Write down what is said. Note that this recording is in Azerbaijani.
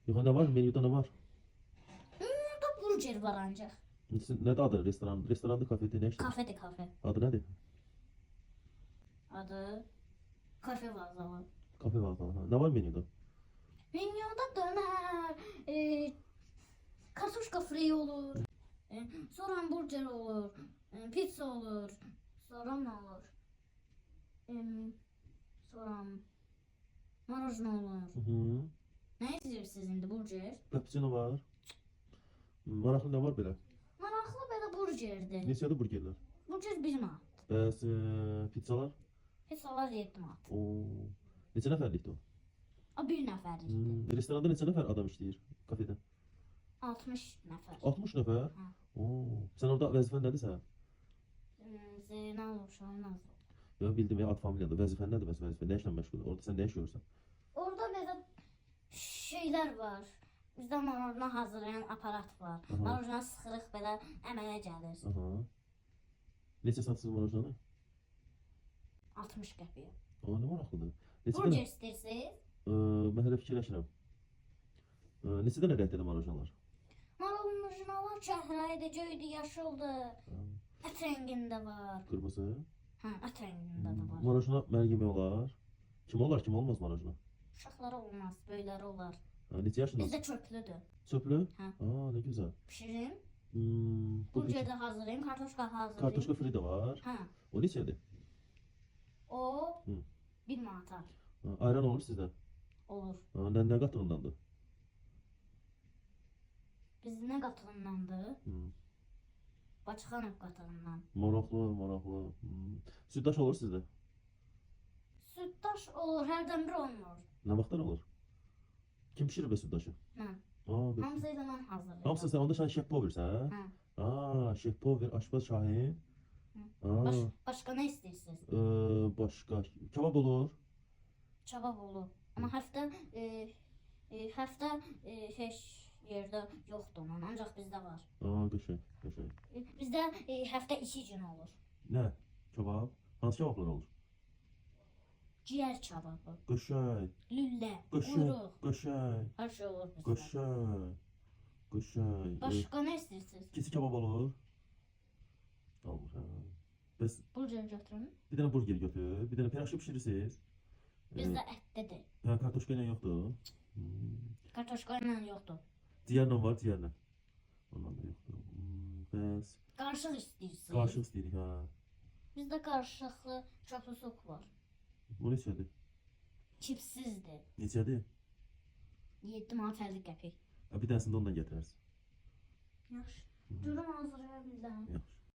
Yox, nə var? Menyuda nə var? Burada burger var ancaq. Nədir adı restoran? Restoranda, kafede nə işdir? Kafedir kafe. Adı nədir? Adı kafe vazası. Kafe var falan. Nə var menyuda? Menüdə döner, kartoşka free olur. Sonra hamburger olur, pizza olur. Sonra nə olur? Sonra marojna olur. Hı. Nə istəyirsiniz indi burger? Cappuccino var. Maraqlı nə var belə? Maraqlı belə burgerdir. Neçədir burgerlər? Burger 1 manat. Bəs pizzalar? Pizzalar 7 manat. Oo. Neçə nəfərlikdir o? O 1 nəfərlikdir. Restoranda neçə nəfər adam işləyir? Kafedə? 60 nəfər. 60 nəfər? Hə. Oo. Sən orada vəzifən nədir sən? Zeynal Uşaqnaz. Ya bildim ya, ad familiyada. Vəzifən nədir bəs vəzifə? Nə işlə məşğul? Orada sən nə iş görürsən? Orada belə şeylər var. Bizdə marojna hazırlayan aparat var. Aha. Marojna sıxırıq belə əməyə gəlir. Aha. Neçə satsız marojnanı? 60 qəpiyə. Aa, nə maraqlıdır. Neçə Burger dənə? istəyirsiniz? Mən hələ fikirləşirəm. Neçə dənə rəddədə marojnalar? Marojnalar çəhrayıdır, göydür, yaşıldır. Ət rəngində var. Qırmızı. Hə, ət rəngində də var. Marojna mənə yemək olar. Kim olar, kim olmaz marojna? Uşaqlara olmaz, böyüklərə olar. Neçə yaşındasın? Bizdə çöplüdür. Çöplü? Hə. Aa, ne güzel. Pişirin. Bu Burger də hazırlayın, kartoşka hazırlayın. kartoşka free de var. Hə. O neçədir? O Hı. 1 manata Ayran olur sizdə? olur. Nə qatığındandır? Biz nə qatığındandır? Hı. Bakıxanov qatığından. Maraqlı, maraqlı. Süddaş olur sizdə? Süddaş olur, hərdən bir olmur. Nə vaxtlar olur? Kim pişirir be süddaşı? Mən. Aa, Hamısı da mən hazırlayıram. hamısı sen onda şef poversən? Hə. Şef pover, aşpaz Şahin. Başqa nə istəyirsiniz? Başqa kebab olur. Çabab olur. Amma həftə heç yerdə yoxdur onun, ancaq bizdə var. Qəşəng, qəşəng. Bizdə həftə 2 gün olur. Nə? Kebab? Hansı kebablar olur? Ciyər çababı, Qəşəng, lüllə, qəşəng, quyruq, qəşəng, hər şey olur bizdə. qəşəng, qəşəng. Başqa nə istəyirsiniz? Kisi kebab olur. Olur, hə. Bəs Burger götürün. bir dənə burger götür, bir dənə piraşki pişirirsiniz. Bizdə ətlidir. Kartoşka ilə yoxdur. Kartoşka ilə yoxdur. Ciyərlə var, ciyərlə. Ondan da yoxdur. Bəs Qarışıq istəyirsiniz? qarışıq istəyirik, hə. Bizdə qarışıqlı çoxlu sok var. Bu neçədir? Çipsizdir. Neçədir? 7 manat 50 qəpik. Bir dənəsində ondan gətirərsən. Yaxşı. Görüm hazırlaya bilirəm. Yaxşı.